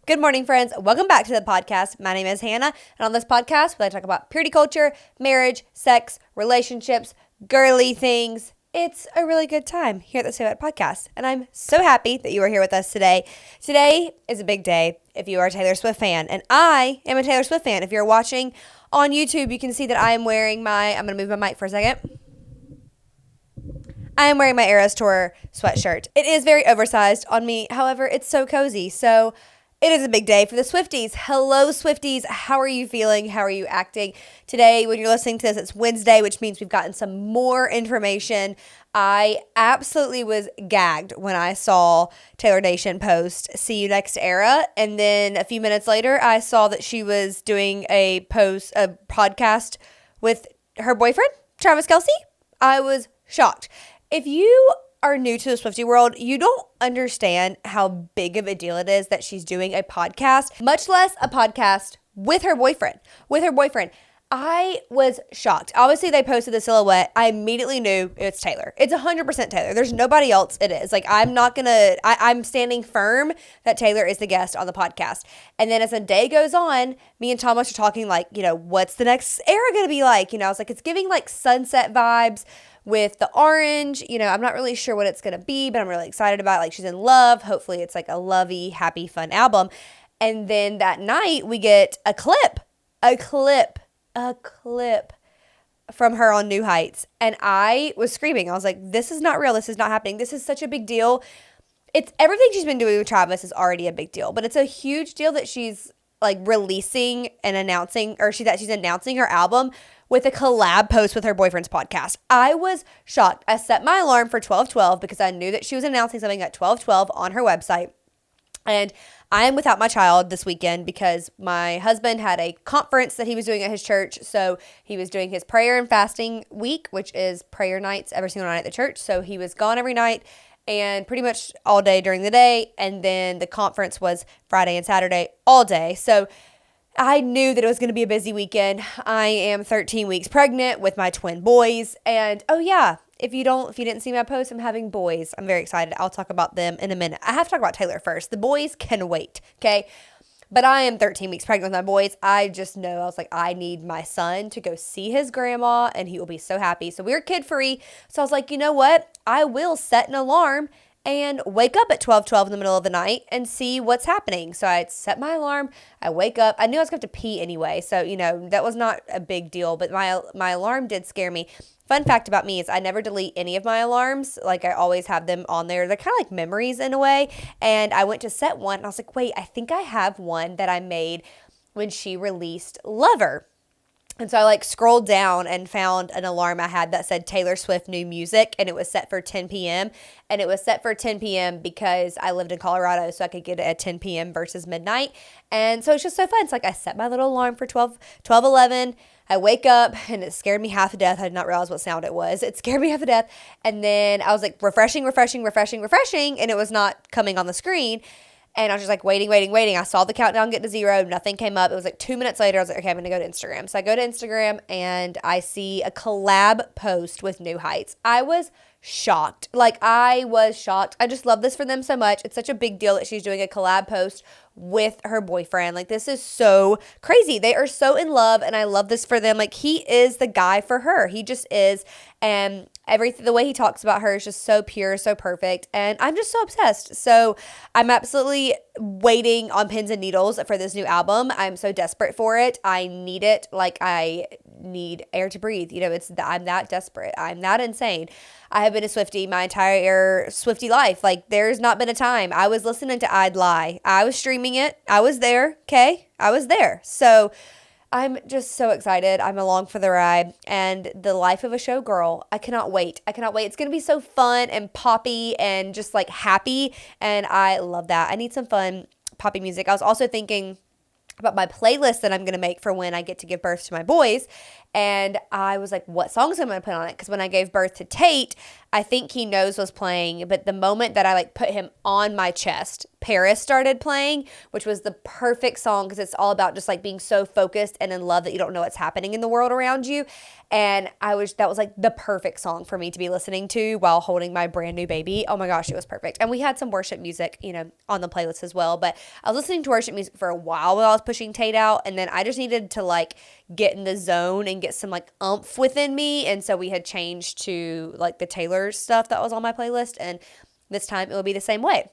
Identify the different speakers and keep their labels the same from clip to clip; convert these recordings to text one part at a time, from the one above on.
Speaker 1: Good morning, friends. Welcome back to the podcast. My name is Hanna, and on this podcast, we like to talk about purity culture, marriage, sex, relationships, girly things. It's a really good time here at the Say What podcast, and I'm so happy that you are here with us today. Today is a big day if you are a Taylor Swift fan, and I am a Taylor Swift fan. If you're watching on YouTube, you can see that I am wearing I'm going to move my mic for a second. I am wearing my Eras Tour sweatshirt. It is very oversized on me. However, it's so cozy. So it is a big day for the Swifties. Hello, Swifties. How are you feeling? How are you acting? Today, when you're listening to this, it's Wednesday, which means we've gotten some more information. I absolutely was gagged when I saw Taylor Nation post, "See you next era." And then a few minutes later, I saw that she was doing a podcast with her boyfriend, Travis Kelce. I was shocked. If you are new to the Swiftie world, you don't understand how big of a deal it is that she's doing a podcast, much less a podcast with her boyfriend. I was shocked. Obviously, they posted the silhouette. I immediately knew it's Taylor. It's 100% Taylor. There's nobody else it is. Like, I'm standing firm that Taylor is the guest on the podcast. And then as the day goes on, me and Thomas are talking like, what's the next era going to be like? I was like, it's giving like sunset vibes with the orange. I'm not really sure what it's going to be, but I'm really excited about it. Like, she's in love. Hopefully it's like a lovey, happy, fun album. And then that night we get a clip from her on New Heights. And I was screaming. I was like, this is not real. This is not happening. This is such a big deal. It's everything she's been doing with Travis is already a big deal, but it's a huge deal that she's like releasing and announcing, or that she's announcing her album with a collab post with her boyfriend's podcast. I was shocked. I set my alarm for 12:12 because I knew that she was announcing something at 12:12 on her website. And I am without my child this weekend because my husband had a conference that he was doing at his church. So he was doing his prayer and fasting week, which is prayer nights every single night at the church. So he was gone every night and pretty much all day during the day. And then the conference was Friday and Saturday all day. So I knew that it was going to be a busy weekend. I am 13 weeks pregnant with my twin boys. And oh yeah, if you didn't see my post, I'm having boys. I'm very excited. I'll talk about them in a minute. I have to talk about Taylor first. The boys can wait, okay? But I am 13 weeks pregnant with my boys. I just know, I was like, I need my son to go see his grandma and he will be so happy. So we were kid free. So I was like, you know what? I will set an alarm and wake up at 12:12 in the middle of the night and see what's happening. So I set my alarm. I wake up. I knew I was going to have to pee anyway. So, that was not a big deal. But my alarm did scare me. Fun fact about me is I never delete any of my alarms. Like, I always have them on there. They're kind of like memories in a way. And I went to set one and I was like, wait, I think I have one that I made when she released Lover. And so I scrolled down and found an alarm I had that said Taylor Swift new music, and it was set for 10 p.m. And it was set for 10 p.m. because I lived in Colorado, so I could get it at 10 p.m. versus midnight. And so it's just so fun. It's like I set my little alarm for 12:11. I wake up and it scared me half to death. I did not realize what sound it was. It scared me half to death. And then I was like refreshing, and it was not coming on the screen. And I was just like waiting. I saw the countdown get to 0. Nothing came up. It was like 2 minutes later. I was like, okay, I'm going to go to Instagram. So I go to Instagram and I see a collab post with New Heights. I was shocked. I just love this for them so much. It's such a big deal that she's doing a collab post with her boyfriend. This is so crazy. They are so in love, and I love this for them. He is the guy for her. He just is. And everything, the way he talks about her is just so pure, so perfect. And I'm just so obsessed. So I'm absolutely waiting on pins and needles for this new album. I'm so desperate for it. I need it. I need air to breathe. I'm that desperate. I'm that insane. I have been a Swiftie my entire Swiftie life. There's not been a time. I was listening to I'd Lie. I was streaming it. I was there. Okay. I was there. So I'm just so excited. I'm along for the ride, and the life of a showgirl. I cannot wait. It's going to be so fun and poppy and just happy. And I love that. I need some fun poppy music. I was also thinking about my playlist that I'm going to make for when I get to give birth to my boys. And I was like, what songs am I going to put on it? Because when I gave birth to Tate, I think he knows was playing. But the moment that I like put him on my chest, Paris started playing, which was the perfect song because it's all about just like being so focused and in love that you don't know what's happening in the world around you. And that was like the perfect song for me to be listening to while holding my brand new baby. Oh my gosh, it was perfect. And we had some worship music, on the playlist as well. But I was listening to worship music for a while while I was pushing Tate out. And then I just needed to like get in the zone and get some like oomph within me. And so we had changed to like the Taylor stuff that was on my playlist. And this time it will be the same way.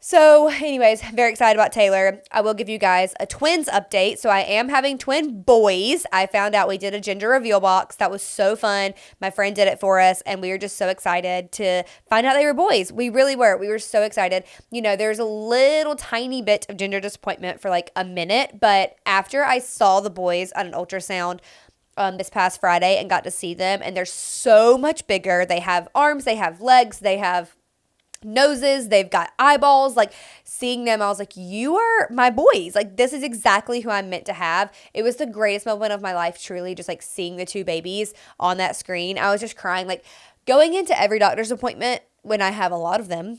Speaker 1: So anyways, very excited about Taylor. I will give you guys a twins update. So I am having twin boys. I found out we did a gender reveal box. That was so fun. My friend did it for us and we were just so excited to find out they were boys. We really were. We were so excited. There's a little tiny bit of gender disappointment for like a minute, but after I saw the boys on an ultrasound this past Friday and got to see them, and they're so much bigger. They have arms, they have legs, they have noses, they've got eyeballs. Like seeing them, I was like, you are my boys. Like this is exactly who I'm meant to have. It was the greatest moment of my life, truly, just like seeing the two babies on that screen. I was just crying. Like going into every doctor's appointment when I have a lot of them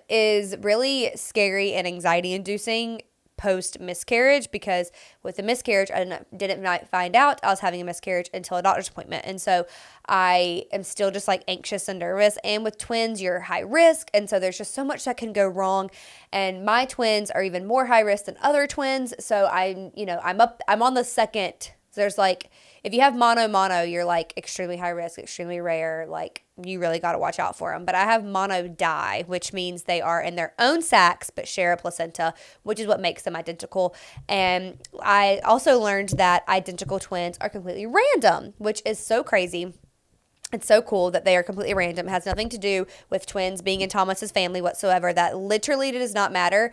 Speaker 1: is really scary and anxiety inducing post miscarriage, because with the miscarriage I didn't find out I was having a miscarriage until a doctor's appointment, and so I am still just like anxious and nervous. And with twins, you're high risk, and so there's just so much that can go wrong, and my twins are even more high risk than other twins. So I'm on the second. There's like, if you have mono, you're like extremely high risk, extremely rare. Like you really got to watch out for them. But I have mono di, which means they are in their own sacs but share a placenta, which is what makes them identical. And I also learned that identical twins are completely random, which is so crazy. It's so cool that they are completely random. It has nothing to do with twins being in Thomas's family whatsoever. That literally does not matter.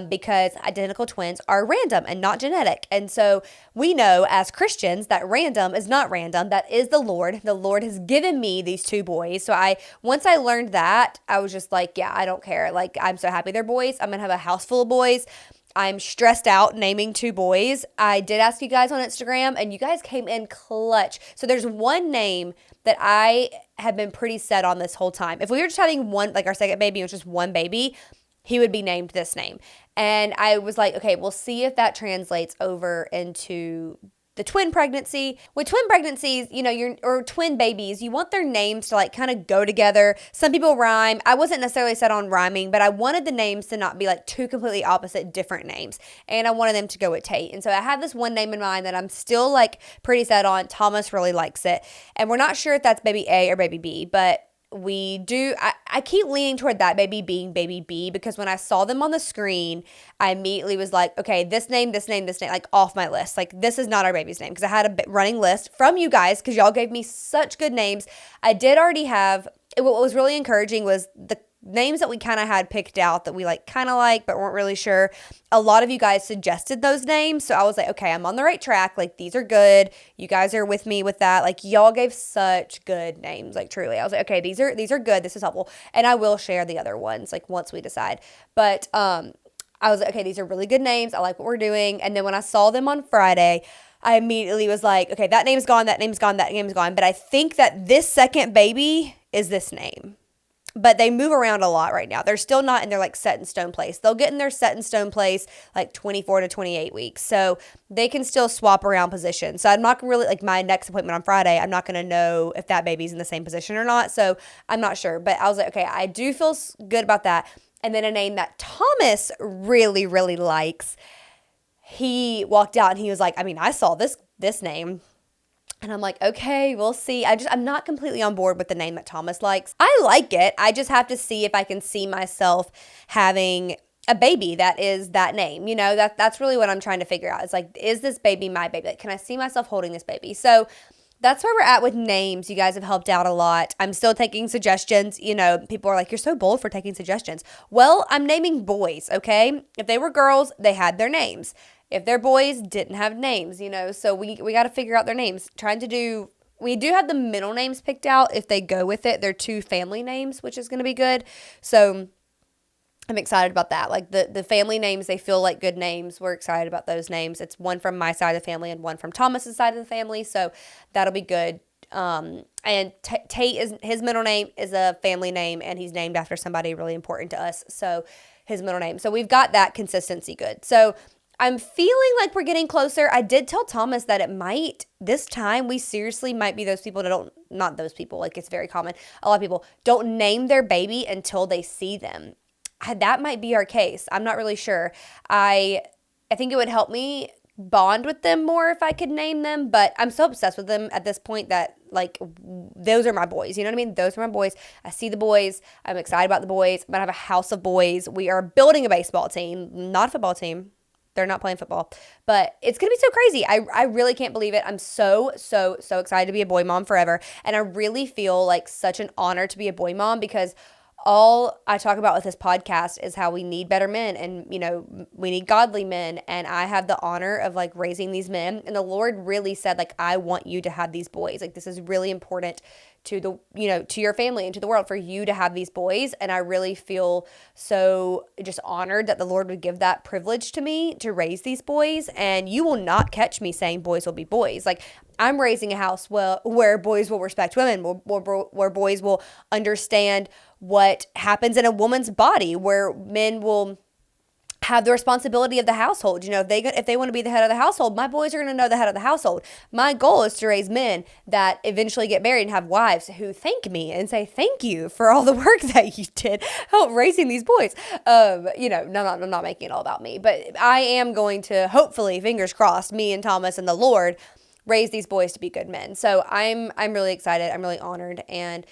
Speaker 1: Because identical twins are random and not genetic. And so we know as Christians that random is not random. That is the Lord. The Lord has given me these two boys. So once I learned that, I was just like, yeah, I don't care. Like, I'm so happy they're boys. I'm going to have a house full of boys. I'm stressed out naming two boys. I did ask you guys on Instagram and you guys came in clutch. So there's one name that I have been pretty set on this whole time. If we were just having one, like our second baby, it was just one baby, he would be named this name. And I was like, okay, we'll see if that translates over into the twin pregnancy. With twin pregnancies, or twin babies, you want their names to like kind of go together. Some people rhyme. I wasn't necessarily set on rhyming, but I wanted the names to not be like two completely opposite different names. And I wanted them to go with Tate. And so I have this one name in mind that I'm still like pretty set on. Thomas really likes it. And we're not sure if that's baby A or baby B, but I keep leaning toward that baby being baby B, because when I saw them on the screen, I immediately was like, okay, this name, like off my list. Like this is not our baby's name, because I had a running list from you guys because y'all gave me such good names. I did already have, what was really encouraging was the names that we kind of had picked out that we kind of like but weren't really sure. A lot of you guys suggested those names, so I was like, okay, I'm on the right track. Like these are good. You guys are with me with that. Like y'all gave such good names. Like truly, I was like, okay, these are good. This is helpful, and I will share the other ones like once we decide. But I was like, okay, these are really good names. I like what we're doing. And then when I saw them on Friday, I immediately was like, okay, that name's gone, that name's gone, that name's gone. But I think that this second baby is this name. But they move around a lot right now. They're still not in their like set in stone place. They'll get in their set in stone place like 24 to 28 weeks. So they can still swap around positions. So I'm not really, like my next appointment on Friday, I'm not going to know if that baby's in the same position or not. So I'm not sure. But I was like, okay, I do feel good about that. And then a name that Thomas really, really likes. He walked out and he was like, I saw this name. And I'm like, okay, we'll see. I'm not completely on board with the name that Thomas likes. I like it. I just have to see if I can see myself having a baby that is that name. That's really what I'm trying to figure out. It's like, is this baby my baby? Like, can I see myself holding this baby? So that's where we're at with names. You guys have helped out a lot. I'm still taking suggestions. People are like, you're so bold for taking suggestions. Well, I'm naming boys, okay? If they were girls, they had their names. If they're boys, didn't have names, so we got to figure out their names. We do have the middle names picked out if they go with it. They're two family names, which is going to be good. So I'm excited about that. Like the family names, they feel like good names. We're excited about those names. It's one from my side of the family and one from Thomas's side of the family. So that'll be good. And Tate is his middle name is a family name, and he's named after somebody really important to us. So his middle name. So we've got that consistency good. So I'm feeling like we're getting closer. I did tell Thomas that it might, this time, we seriously might be those people that don't, not those people, like it's very common. A lot of people don't name their baby until they see them. That might be our case. I'm not really sure. I think it would help me bond with them more if I could name them, but I'm so obsessed with them at this point that like those are my boys. You know what I mean? Those are my boys. I see the boys. I'm excited about the boys. I'm gonna have a house of boys. We are building a baseball team, not a football team. They're not playing football, but it's going to be so crazy. I really can't believe it. I'm so excited to be a boy mom forever. And I really feel like such an honor to be a boy mom because all I talk about with this podcast is how we need better men and, you know, we need godly men. And I have the honor of like raising these men. And the Lord really said, like, I want you to have these boys. Like, this is really important to the, you know, to your family and to the world for you to have these boys. And I really feel so just honored that the Lord would give that privilege to me to raise these boys. And you will not catch me saying boys will be boys. Like, I'm raising a house where boys will respect women, where boys will understand what happens in a woman's body, where men will have the responsibility of the household. You know, if they want to be the head of the household, my boys are going to know the head of the household. My goal is to raise men that eventually get married and have wives who thank me and say thank you for all the work that you did help raising these boys. You know, I'm not making it all about me, but I am going to, hopefully, fingers crossed, me and Thomas and the Lord raise these boys to be good men. So I'm really excited. I'm really honored, and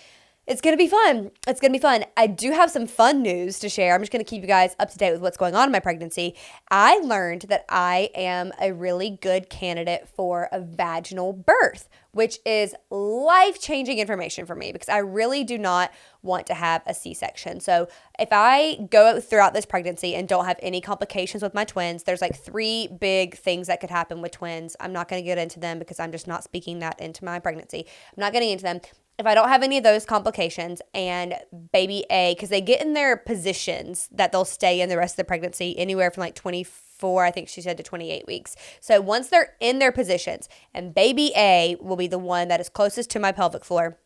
Speaker 1: it's going to be fun. It's going to be fun. I do have some fun news to share. I'm just going to keep you guys up to date with what's going on in my pregnancy. I learned that I am a really good candidate for a vaginal birth, which is life-changing information for me because I really do not want to have a C-section. So if I go throughout this pregnancy and don't have any complications with my twins, there's like 3 big things that could happen with twins. I'm not going to get into them because I'm just not speaking that into my pregnancy. I'm not getting into them. If I don't have any of those complications and baby A, because they get in their positions that they'll stay in the rest of the pregnancy anywhere from like 24, I think she said, to 28 weeks. So once they're in their positions, and baby A will be the one that is closest to my pelvic floor.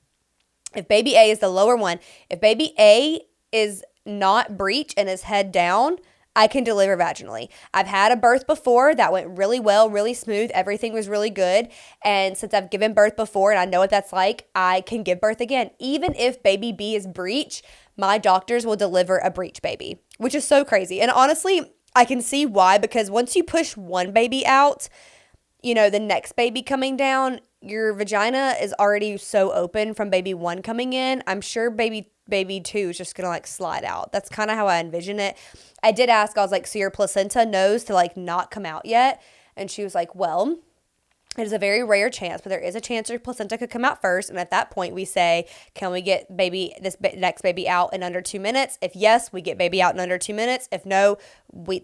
Speaker 1: If baby A is the lower one, if baby A is not breech and is head down, I can deliver vaginally. I've had a birth before that went really well, really smooth. Everything was really good. And since I've given birth before and I know what that's like, I can give birth again. Even if baby B is breech, my doctors will deliver a breech baby, which is so crazy. And honestly, I can see why, because once you push one baby out, you know, the next baby coming down, your vagina is already so open from baby 1 coming in. I'm sure baby 2 is just gonna like slide out. That's kind of how I envision it. I did ask, I was like, so your placenta knows to like not come out yet? And she was like, well, it is a very rare chance, but there is a chance your placenta could come out first. And at that point we say, can we get next baby out in under 2 minutes? If yes, we get baby out in under 2 minutes. If no,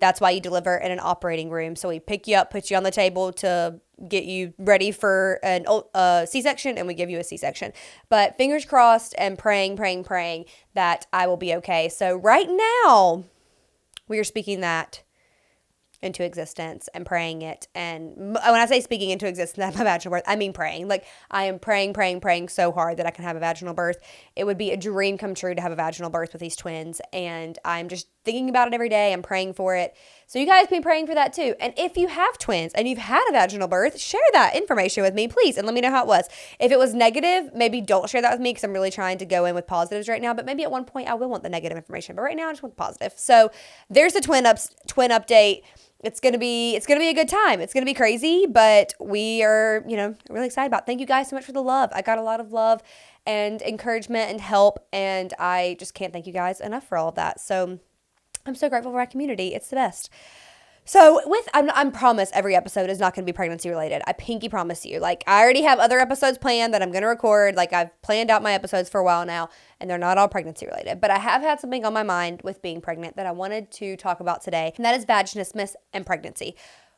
Speaker 1: that's why you deliver in an operating room. So we pick you up, put you on the table to get you ready for a C-section, and we give you a C-section. But fingers crossed and praying that I will be okay. So right now we are speaking that into existence and praying it. And when I say speaking into existence, that's my vaginal birth, I mean praying. Like, I am praying so hard that I can have a vaginal birth. It would be a dream come true to have a vaginal birth with these twins. And I'm just thinking about it every day. I'm praying for it. So you guys be praying for that too. And if you have twins and you've had a vaginal birth, share that information with me, please. And let me know how it was. If it was negative, maybe don't share that with me because I'm really trying to go in with positives right now. But maybe at one point I will want the negative information. But right now I just want the positive. So there's the twin update. It's gonna be a good time. It's gonna be crazy, but we are, really excited about it. Thank you guys so much for the love. I got a lot of love and encouragement and help, and I just can't thank you guys enough for all of that. So I'm so grateful for our community. It's the best. So I'm promise every episode is not going to be pregnancy related. I pinky promise you. Like, I already have other episodes planned that I'm going to record. Like, I've planned out my episodes for a while now, and they're not all pregnancy related. But I have had something on my mind with being pregnant that I wanted to talk about today, and that is vaginismus and pregnancy.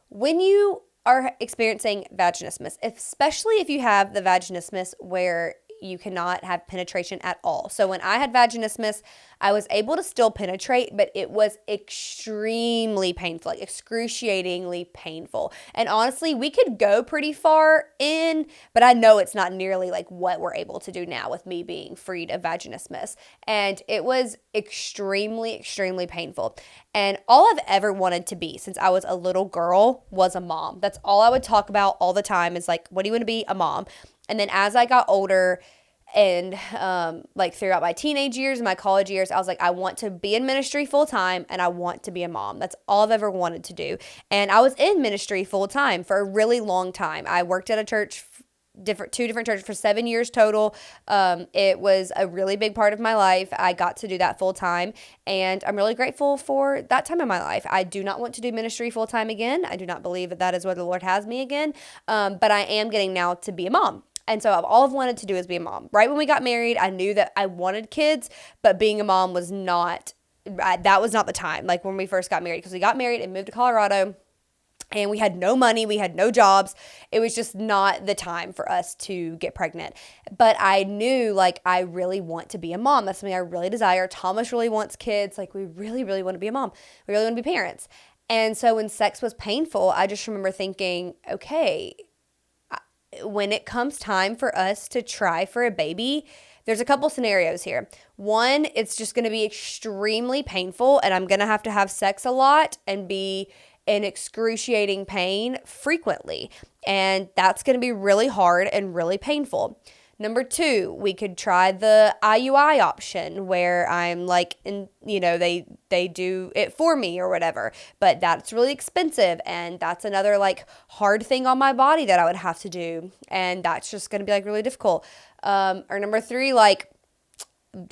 Speaker 1: When you are experiencing vaginismus, especially if you have the vaginismus where you cannot have penetration at all. So when I had vaginismus, I was able to still penetrate, but it was extremely painful, like excruciatingly painful. And honestly, we could go pretty far in, but I know it's not nearly like what we're able to do now with me being freed of vaginismus. And it was extremely, extremely painful. And all I've ever wanted to be since I was a little girl was a mom. That's all I would talk about all the time is like, what do you want to be? A mom. And then as I got older, and like throughout my teenage years and my college years, I was like, I want to be in ministry full time and I want to be a mom. That's all I've ever wanted to do. And I was in ministry full time for a really long time. I worked at a church, two different churches for 7 years total. It was a really big part of my life. I got to do that full time, and I'm really grateful for that time in my life. I do not want to do ministry full time again. I do not believe that is where the Lord has me again. But I am getting now to be a mom. And so all I've wanted to do is be a mom. Right when we got married, I knew that I wanted kids, but being a mom was not, that was not the time. Like when we first got married, because we got married and moved to Colorado, and we had no money, we had no jobs. It was just not the time for us to get pregnant. But I knew, like, I really want to be a mom. That's something I really desire. Thomas really wants kids. Like, we really, really want to be a mom. We really want to be parents. And so when sex was painful, I just remember thinking, okay, when it comes time for us to try for a baby, there's a couple scenarios here. One, it's just going to be extremely painful, and I'm going to have sex a lot and be in excruciating pain frequently. And that's going to be really hard and really painful. Number two, we could try the IUI option where I'm like, they do it for me or whatever, but that's really expensive. And that's another like hard thing on my body that I would have to do. And that's just going to be like really difficult. Or number three, like,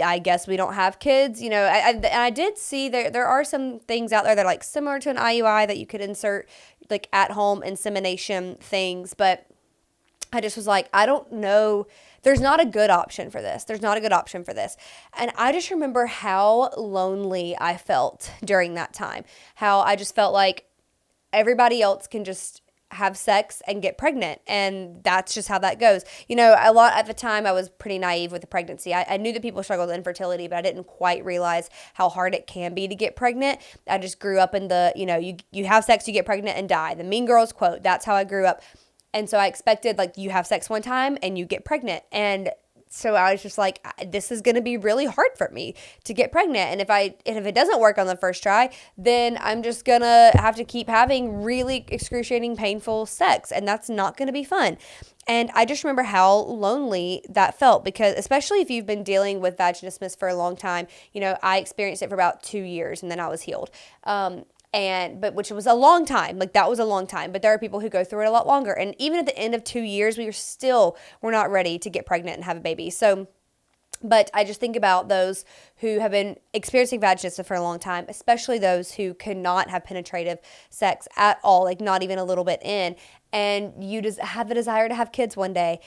Speaker 1: I guess we don't have kids, I did see there are some things out there that are like similar to an IUI that you could insert like at home insemination things, but I just was like, I don't know. There's not a good option for this. And I just remember how lonely I felt during that time. How I just felt like everybody else can just have sex and get pregnant. And that's just how that goes. A lot at the time I was pretty naive with the pregnancy. I knew that people struggled with infertility, but I didn't quite realize how hard it can be to get pregnant. I just grew up in the, you have sex, you get pregnant and die. The Mean Girls quote. That's how I grew up. And so I expected, like, you have sex one time and you get pregnant. And so I was just like, this is going to be really hard for me to get pregnant. And if it doesn't work on the first try, then I'm just going to have to keep having really excruciating, painful sex. And that's not going to be fun. And I just remember how lonely that felt, because especially if you've been dealing with vaginismus for a long time, I experienced it for about 2 years and then I was healed. But which was a long time, like that was a long time, but there are people who go through it a lot longer. And even at the end of 2 years, we're not ready to get pregnant and have a baby. So, but I just think about those who have been experiencing vaginismus for a long time, especially those who cannot have penetrative sex at all, like not even a little bit in, and you just have the desire to have kids one day.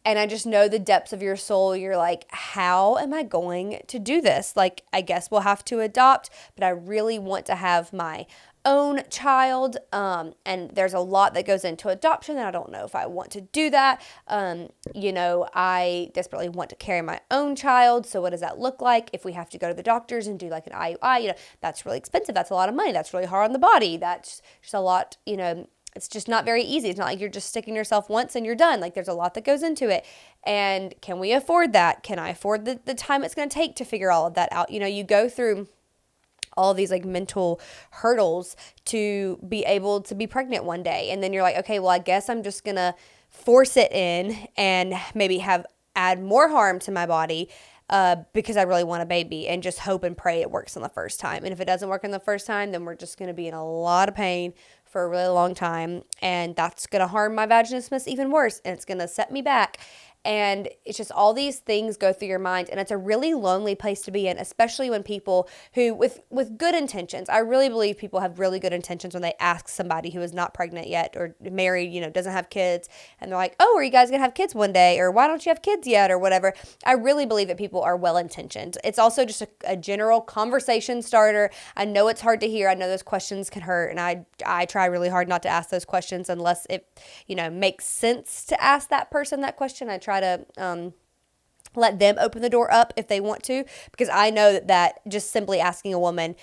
Speaker 1: And I just know the depths of your soul. You're like, how am I going to do this? Like, I guess we'll have to adopt, but I really want to have my own child. And there's a lot that goes into adoption, and I don't know if I want to do that. I desperately want to carry my own child. So what does that look like if we have to go to the doctors and do like an IUI? That's really expensive. That's a lot of money. That's really hard on the body. That's just a lot, it's just not very easy. It's not like you're just sticking yourself once and you're done. Like there's a lot that goes into it. And can we afford that? Can I afford the time it's going to take to figure all of that out? You go through all of these like mental hurdles to be able to be pregnant one day. And then you're like, okay, well, I guess I'm just going to force it in and maybe add more harm to my body because I really want a baby, and just hope and pray it works on the first time. And if it doesn't work on the first time, then we're just going to be in a lot of pain for a really long time. And that's going to harm my vaginismus even worse. And it's going to set me back. And it's just all these things go through your mind, and it's a really lonely place to be in, especially when people who with good intentions, I really believe people have really good intentions when they ask somebody who is not pregnant yet or married, doesn't have kids, and they're like, oh, are you guys gonna have kids one day, or why don't you have kids yet, or whatever. I really believe that people are well intentioned. It's also just a general conversation starter. I know it's hard to hear. I know those questions can hurt, and I try really hard not to ask those questions unless it makes sense to ask that person that question. I try to let them open the door up if they want to, because I know that just simply asking a woman,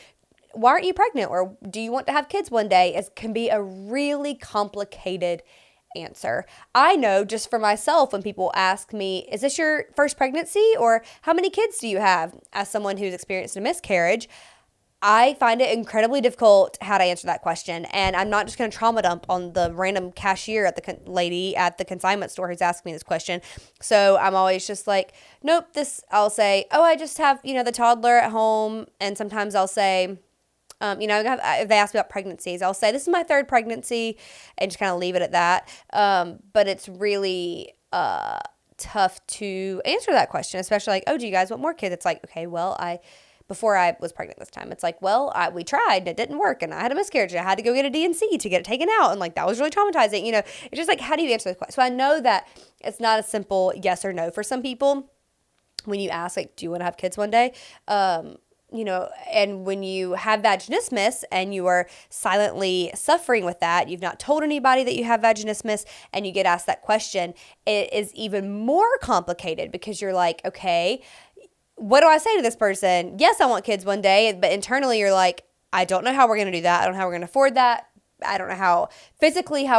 Speaker 1: why aren't you pregnant, or do you want to have kids one day, can be a really complicated answer. I know just for myself, when people ask me, is this your first pregnancy, or how many kids do you have, as someone who's experienced a miscarriage, I find it incredibly difficult how to answer that question. And I'm not just going to trauma dump on the random cashier at the lady at the consignment store who's asking me this question. So I'm always just like, nope, I'll say, oh, I just have, the toddler at home. And sometimes I'll say, if they ask me about pregnancies, I'll say, this is my third pregnancy, and just kind of leave it at that. But it's really tough to answer that question, especially like, oh, do you guys want more kids? It's like, okay, well, before I was pregnant this time, it's like, well, we tried and it didn't work, and I had a miscarriage, and I had to go get a D&C to get it taken out, and like that was really traumatizing. It's just like, how do you answer this question? So I know that it's not a simple yes or no for some people when you ask, like, do you want to have kids one day? And when you have vaginismus and you are silently suffering with that, you've not told anybody that you have vaginismus, and you get asked that question, it is even more complicated, because you're like, okay, what do I say to this person? Yes, I want kids one day, but internally you're like, I don't know how we're going to do that. I don't know how we're going to afford that. I don't know how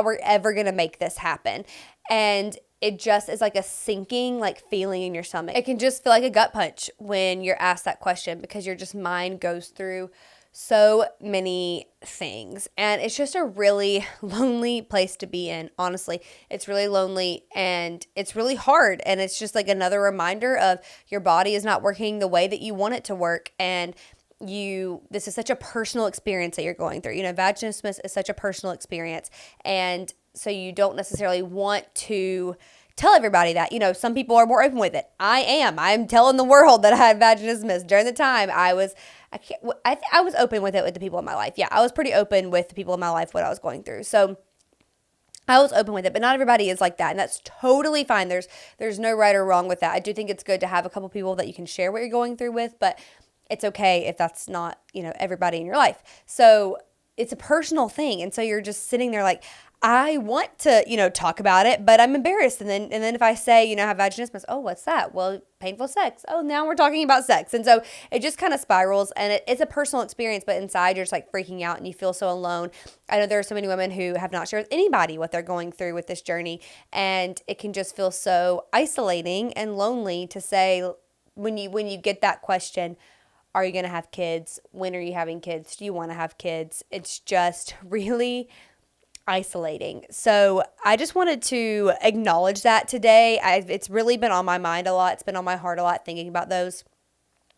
Speaker 1: we're ever going to make this happen. And it just is like a sinking, like, feeling in your stomach. It can just feel like a gut punch when you're asked that question, because your just mind goes through so many things. And it's just a really lonely place to be in. Honestly, it's really lonely, and it's really hard. And it's just like another reminder of your body is not working the way that you want it to work. And this is such a personal experience that you're going through. Vaginismus is such a personal experience. And so you don't necessarily want to tell everybody that. Some people are more open with it. I'm telling the world that I had vaginismus. During the time I was open with it with the people in my life. Yeah, I was pretty open with the people in my life, what I was going through. So I was open with it, but not everybody is like that, and that's totally fine. There's no right or wrong with that. I do think it's good to have a couple people that you can share what you're going through with, but it's okay if that's not, everybody in your life. So it's a personal thing, and so you're just sitting there like, I want to, talk about it, but I'm embarrassed. And then if I say, I have vaginismus, oh, what's that? Well, painful sex. Oh, now we're talking about sex. And so it just kind of spirals, and it's a personal experience, but inside you're just like freaking out and you feel so alone. I know there are so many women who have not shared with anybody what they're going through with this journey. And it can just feel so isolating and lonely to say, when you get that question, are you going to have kids? When are you having kids? Do you want to have kids? It's just really isolating. So I just wanted to acknowledge that today. It's really been on my mind a lot. It's been on my heart a lot, thinking about those.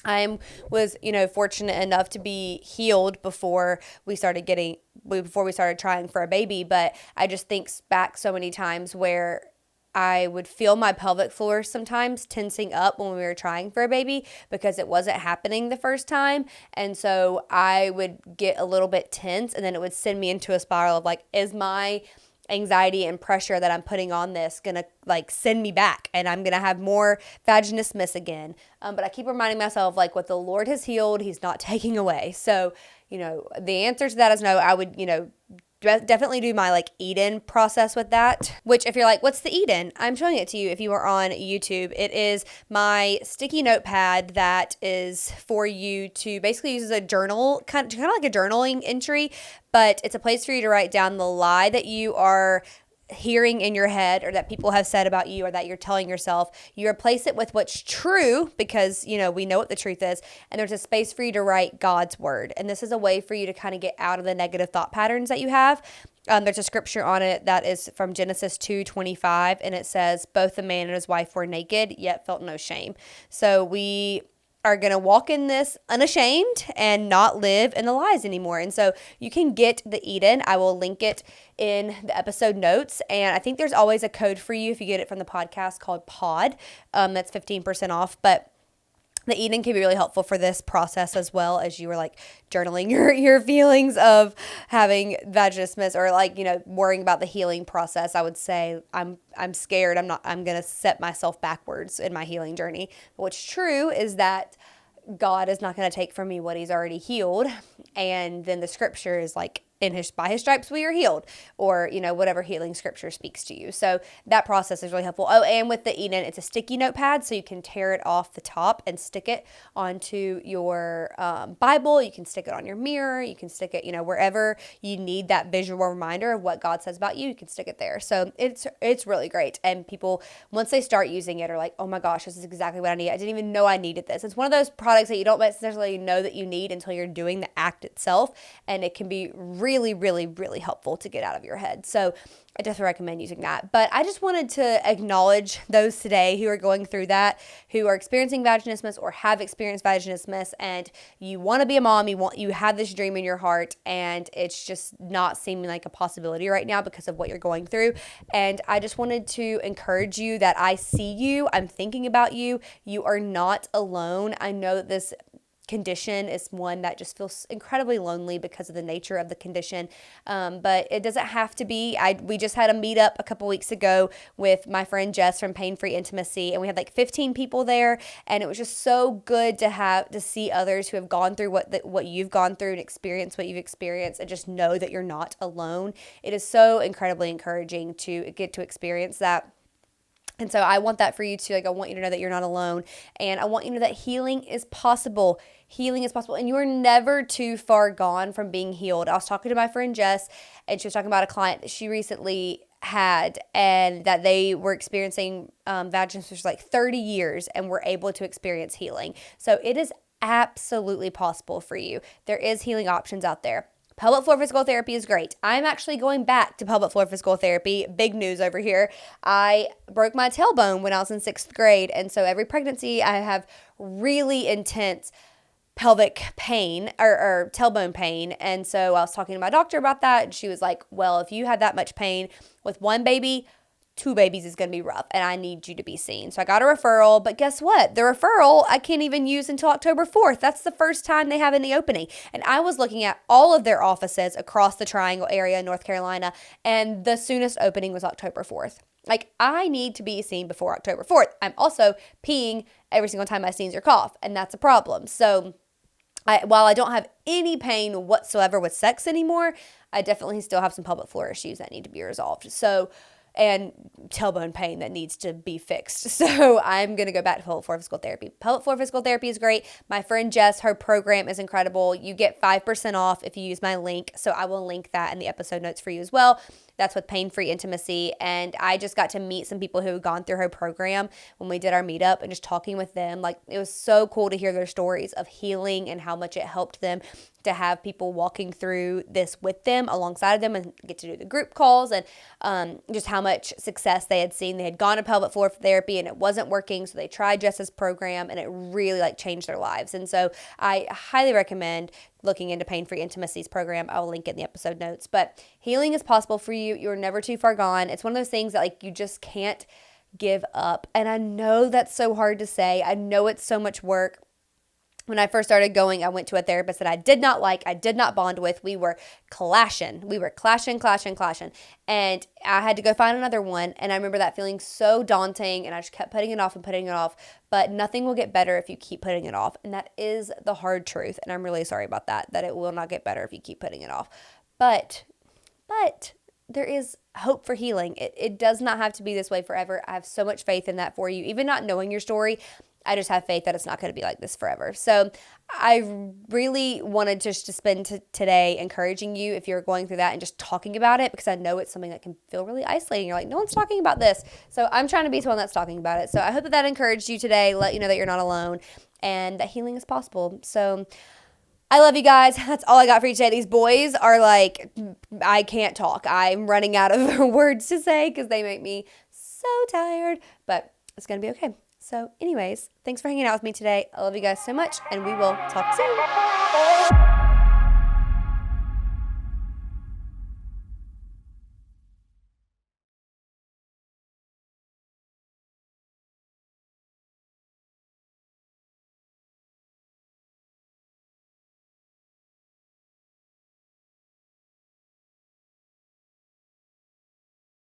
Speaker 1: I was, fortunate enough to be healed before we started trying for a baby. But I just think back so many times where I would feel my pelvic floor sometimes tensing up when we were trying for a baby, because it wasn't happening the first time. And so I would get a little bit tense, and then it would send me into a spiral of like, is my anxiety and pressure that I'm putting on this gonna like send me back, and I'm gonna have more vaginismus again? But I keep reminding myself, like, what the Lord has healed, He's not taking away. So, the answer to that is no. I would, definitely do my like eat-in process with that, which, if you're like, what's the eat-in? I'm showing it to you if you are on YouTube. It is my sticky notepad that is for you to basically use as a journal, kind of like a journaling entry, but it's a place for you to write down the lie that you are hearing in your head, or that people have said about you, or that you're telling yourself. You replace it with what's true, because we know what the truth is, and there's a space for you to write God's word. And this is a way for you to kind of get out of the negative thought patterns that you have. There's a scripture on it that is from Genesis 2:25, and it says, both the man and his wife were naked, yet felt no shame. So we are going to walk in this unashamed and not live in the lies anymore. And so you can get the eat-in. I will link it in the episode notes. And I think there's always a code for you if you get it from the podcast called POD. That's 15% off. But the eat-in can be really helpful for this process, as well as you were like journaling your feelings of having vaginismus, or like, worrying about the healing process. I would say I'm scared. I'm going to set myself backwards in my healing journey. But what's true is that God is not going to take from me what He's already healed. And then the scripture is like, by his stripes we are healed, or, whatever healing scripture speaks to you. So that process is really helpful. Oh, and with the Eden, it's a sticky notepad, so you can tear it off the top and stick it onto your Bible. You can stick it on your mirror. You can stick it, wherever you need that visual reminder of what God says about you, you can stick it there. So it's really great. And people, once they start using it, are like, oh my gosh, this is exactly what I need. I didn't even know I needed this. It's one of those products that you don't necessarily know that you need until you're doing the act itself. And it can be really, really, really helpful to get out of your head. So I definitely recommend using that. But I just wanted to acknowledge those today who are going through that, who are experiencing vaginismus or have experienced vaginismus, and you want to be a mom, you have this dream in your heart, and it's just not seeming like a possibility right now because of what you're going through. And I just wanted to encourage you that I see you, I'm thinking about you. You are not alone. I know that this condition is one that just feels incredibly lonely because of the nature of the condition. But it doesn't have to be. We just had a meetup a couple weeks ago with my friend Jess from Pain Free Intimacy, and we had like 15 people there, and it was just so good to see others who have gone through what you've gone through and experience what you've experienced, and just know that you're not alone. It is so incredibly encouraging to get to experience that. And so I want that for you too. Like, I want you to know that you're not alone. And I want you to know that healing is possible. Healing is possible. And you are never too far gone from being healed. I was talking to my friend Jess, and she was talking about a client that she recently had, and that they were experiencing vaginismus for like 30 years and were able to experience healing. So it is absolutely possible for you. There is healing options out there. Pelvic floor physical therapy is great. I'm actually going back to pelvic floor physical therapy. Big news over here. I broke my tailbone when I was in 6th grade. And so every pregnancy I have really intense pelvic pain or tailbone pain. And so I was talking to my doctor about that. And she was like, well, if you had that much pain with one baby, 2 babies is going to be rough, and I need you to be seen. So I got a referral, but guess what? The referral I can't even use until October 4th. That's the first time they have any opening. And I was looking at all of their offices across the Triangle area in North Carolina, and the soonest opening was October 4th. Like, I need to be seen before October 4th. I'm also peeing every single time I sneeze or cough, and that's a problem. So while I don't have any pain whatsoever with sex anymore, I definitely still have some pelvic floor issues that need to be resolved. And tailbone pain that needs to be fixed. So I'm going to go back to pelvic floor physical therapy. Pelvic floor physical therapy is great. My friend Jess, her program is incredible. You get 5% off if you use my link. So I will link that in the episode notes for you as well. That's with Pain Free Intimacy. And I just got to meet some people who had gone through her program when we did our meetup, and just talking with them. Like, it was so cool to hear their stories of healing and how much it helped them to have people walking through this with them, alongside of them, and get to do the group calls, and just how much success they had seen. They had gone to pelvic floor therapy and it wasn't working, so they tried Jess's program, and it really changed their lives. And so I highly recommend looking into Pain Free Intimacy's program. I will link it in the episode notes. But healing is possible for you. You're never too far gone. It's one of those things that you just can't give up. And I know that's so hard to say. I know it's so much work. When I first started going, I went to a therapist that I did not like, I did not bond with. We were clashing. And I had to go find another one. And I remember that feeling so daunting, and I just kept putting it off and putting it off. But nothing will get better if you keep putting it off. And that is the hard truth. And I'm really sorry about that it will not get better if you keep putting it off. But there is hope for healing. It does not have to be this way forever. I have so much faith in that for you. Even not knowing your story, I just have faith that it's not going to be like this forever. So I really wanted just to spend today encouraging you if you're going through that, and just talking about it, because I know it's something that can feel really isolating. You're like, no one's talking about this. So I'm trying to be someone that's talking about it. So I hope that encouraged you today, let you know that you're not alone and that healing is possible. So I love you guys. That's all I got for you today. These boys are like, I can't talk. I'm running out of words to say because they make me so tired, but it's going to be okay. So anyways, thanks for hanging out with me today. I love you guys so much, and we will talk soon.